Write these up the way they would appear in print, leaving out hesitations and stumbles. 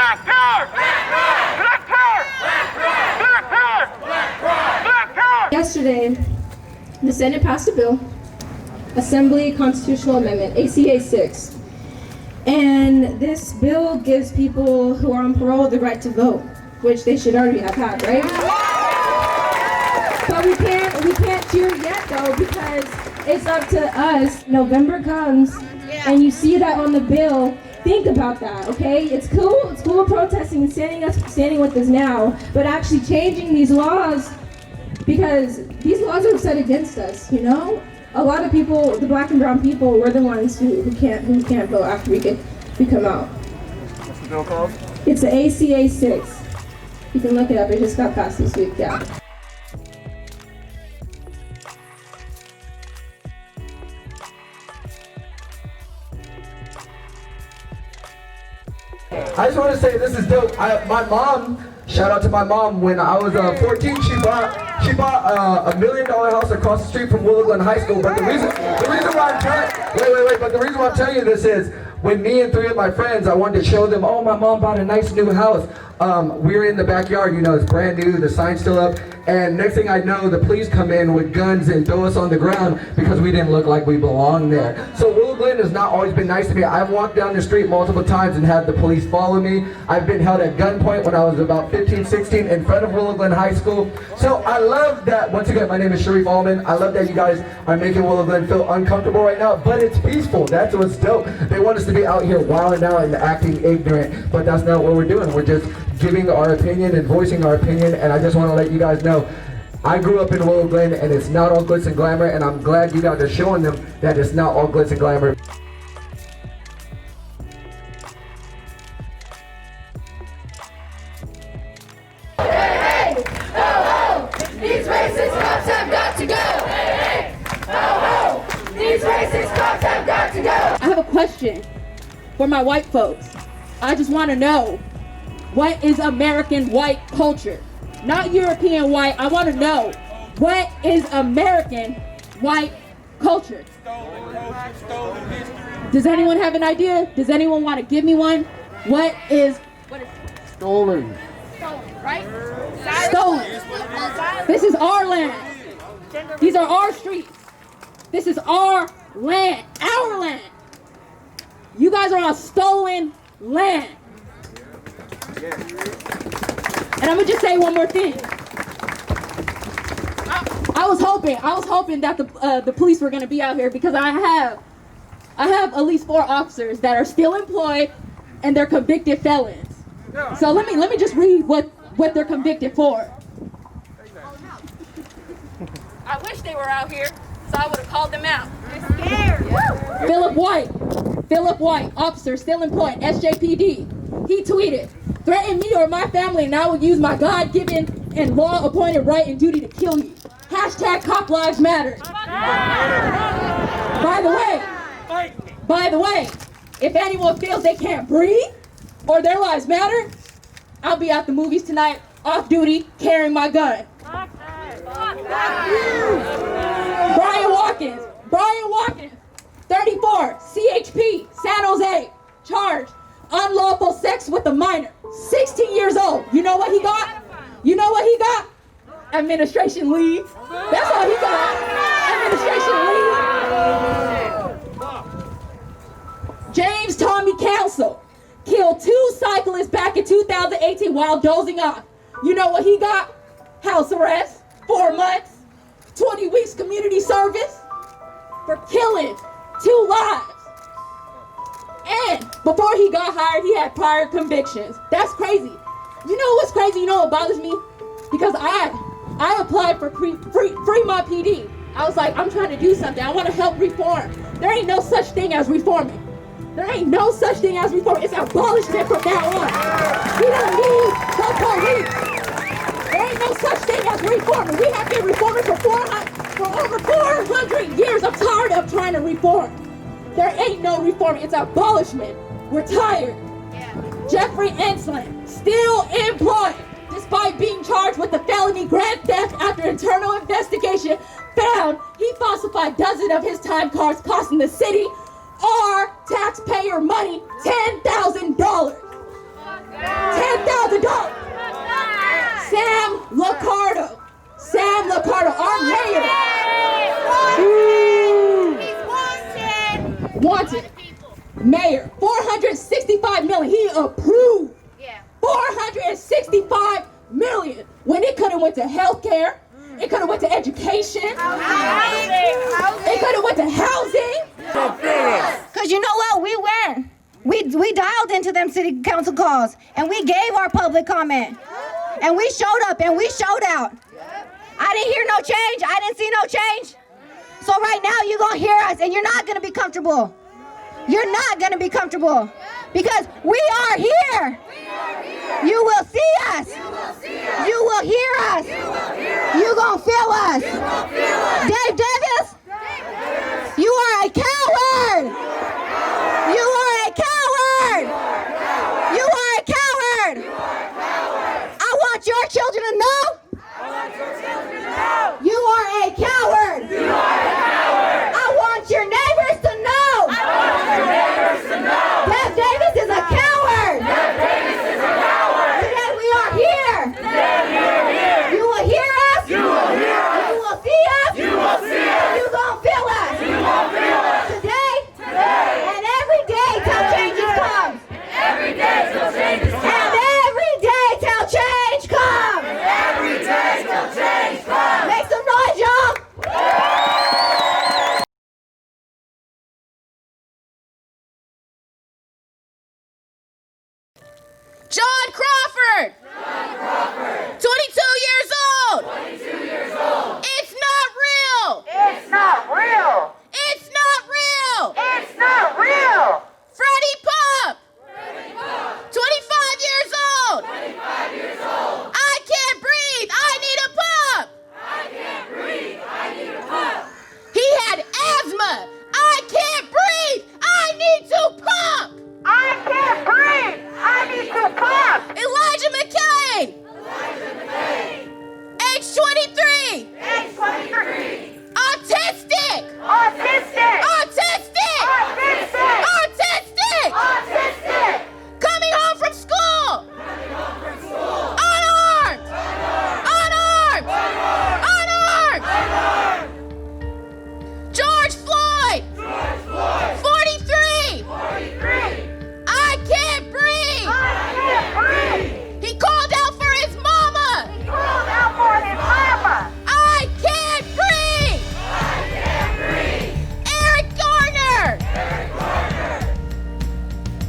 Black power! Black power! Black power! Black power! Yesterday, the Senate passed a bill, Assembly Constitutional Amendment, ACA 6. And this bill gives people who are on parole the right to vote, which they should already have had, right? But we can't cheer yet though, because it's up to us. November comes and you see that on the bill. Think about that, okay? It's cool protesting and standing with us now, but actually changing these laws, because these laws are set against us, you know? A lot of people, the black and brown people, we're the ones who can't vote after we come out. What's the bill called? It's the ACA 6. You can look it up, it just got passed this week, yeah. I just want to say this is dope. My mom, shout out to my mom, when I was 14, she bought a $1 million house across the street from Willow Glen High School. But the reason why I'm telling you this is, when me and 3 of my friends, I wanted to show them, oh, my mom bought a nice new house. We were in the backyard, you know, it's brand new, the sign's still up, and next thing I know, the police come in with guns and throw us on the ground because we didn't look like we belonged there. So Willow Glen has not always been nice to me. I've walked down the street multiple times and had the police follow me. I've been held at gunpoint when I was about 15, 16 in front of Willow Glen High School. So I love that, once again, my name is Sharif Allman. I love that you guys are making Willow Glen feel uncomfortable right now, but it's peaceful. That's what's dope. They want us to be out here wilding out and acting ignorant, but that's not what we're doing. We're just giving our opinion and voicing our opinion, and I just want to let you guys know, I grew up in Willow Glen, and it's not all glitz and glamour, and I'm glad you guys are showing them that it's not all glitz and glamour. Hey, ho, ho, these racist cops have got to go. Hey, ho, ho, these racist cops have got to go. I have a question for my white folks. I just want to know, what is American white culture? Not European white. I want to know, what is American white culture? Stolen history. Does anyone have an idea? Does anyone want to give me one? What is Stolen. stolen, right? Stolen. This is our land. These are our streets. This is our land. Our land. You guys are on stolen land. And I'm gonna just say one more thing. I was hoping that the police were gonna be out here, because I have at least 4 officers that are still employed and they're convicted felons. So let me just read what they're convicted for. I wish they were out here, so I would have called them out. They're scared. Philip White, officer, still employed, SJPD. He tweeted, "Threaten me or my family and I will use my God-given and law-appointed right and duty to kill you. Hashtag Cop Lives Matter." By the way, if anyone feels they can't breathe or their lives matter, I'll be at the movies tonight, off duty, carrying my gun. Brian Watkins, 34, CHP, San Jose, charged unlawful sex with a minor, 16 years old. You know what he got? Administration leave. That's all he got. Administration leave. James Tommy Council killed 2 cyclists back in 2018 while dozing off. You know what he got? House arrest, 4 months, 20 weeks community service for killing 2 lives. And before he got hired, he had prior convictions. That's crazy. You know what's crazy? You know what bothers me? Because I applied for Fremont PD. I was like, I'm trying to do something. I want to help reform. There ain't no such thing as reforming. It's abolishment from now on. We don't need the police. There ain't no such thing as reforming. We have been reforming for over 400 years. I'm tired of trying to reform. There ain't no reforming. It's abolishment. We're tired. Jeffrey Enslin, still employed, despite being charged with a felony grand theft after internal investigation found he falsified dozens of his time cards, costing the city or taxpayer money $10,000. bill and he approved 465 million when it could have went to healthcare, it could have went to education, it could have went to housing. Because you know what? We dialed into them city council calls and we gave our public comment. And we showed up and we showed out. I didn't hear no change. I didn't see no change. So right now you're going to hear us and you're not going to be comfortable. You're not going to be comfortable because we are here. You will see us. You will hear us. You're going to feel us. Dave Davis, you are a coward. You are a coward. You are a coward. I want your children to know. You are a coward. I want your neighbors to know. Dave Davis is a coward. Today we are here. You will hear us. You will see us. You're going to feel us. Today and every day till changes comes. And every day till change comes. Make some noise, y'all. John Crawford. 22 years old. It's not real. It's not real. Freddie Pump. 25 years old. I can't breathe. I need a pump. He had asthma. I can't breathe. I need to pump. Elijah McCain. Age 23. Autistic. Coming home from school. Unarmed. George Floyd. 43. I can't breathe. He called out for his mama. I can't breathe. Eric Garner.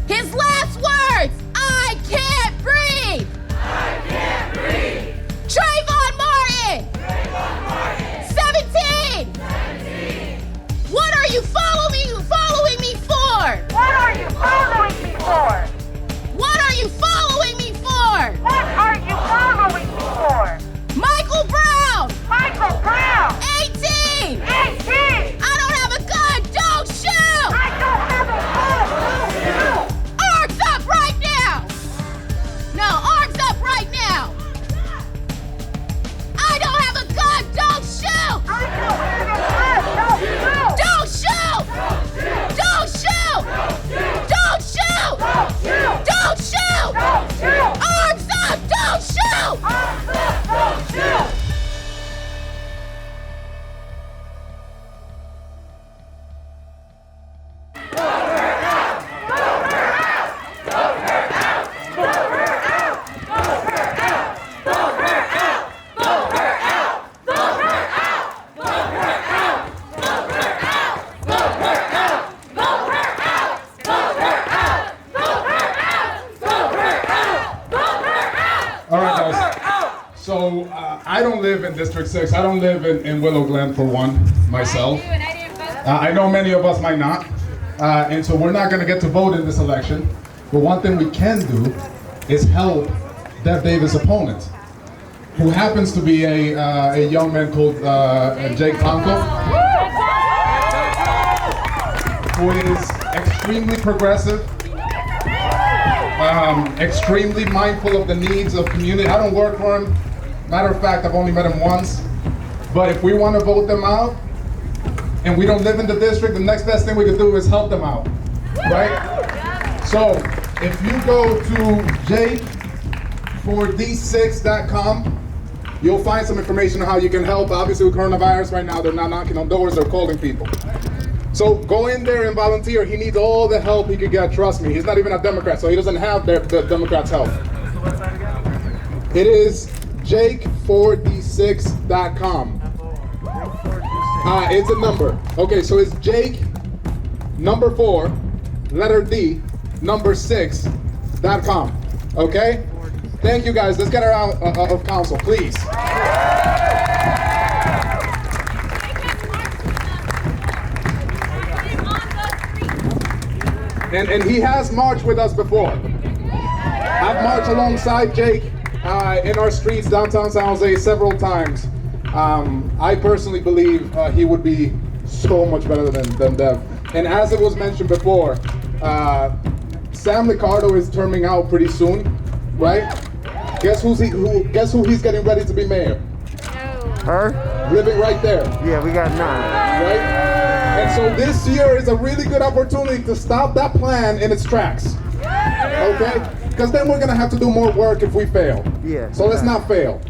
His last words. I can't breathe. Trayvon Martin. 17. What are you following me for? What are you following me for? Michael Brown. 18. I don't have a gun. Don't shoot. Arms up right now. No, arms up right now. I don't have a gun. Don't shoot. Don't shoot. Don't shoot. Don't shoot. Don't shoot. Arms up. Don't shoot. All right, guys. So I don't live in District 6. I don't live in Willow Glen, for one, myself. I know many of us might not. And so we're not going to get to vote in this election. But one thing we can do is help Dev Davis' opponent, who happens to be a young man called Jake Blanco, who is extremely progressive, extremely mindful of the needs of community. I don't work for him. Matter of fact, I've only met him once. But if we want to vote them out, and we don't live in the district, the next best thing we can do is help them out, right? So if you go to J4D6.com, you'll find some information on how you can help. Obviously with coronavirus right now, they're not knocking on doors, they're calling people. So go in there and volunteer. He needs all the help he could get, trust me. He's not even a Democrat, so he doesn't have the Democrats' help. It is jake4d6.com. It's a number. Okay, so it's Jake, number 4, letter D, number 6.com. Okay? Thank you guys. Let's get her out of council, please. And he has marched with us before. I've marched alongside Jake in our streets downtown San Jose several times. I personally believe he would be so much better than Dev. And as it was mentioned before, Sam Liccardo is terming out pretty soon, right? Guess who he's getting ready to be mayor? Her? Living right there. Yeah, we got 9. Right? And so this year is a really good opportunity to stop that plan in its tracks. Okay? Because then we're going to have to do more work if we fail. Yeah. So let's not fail.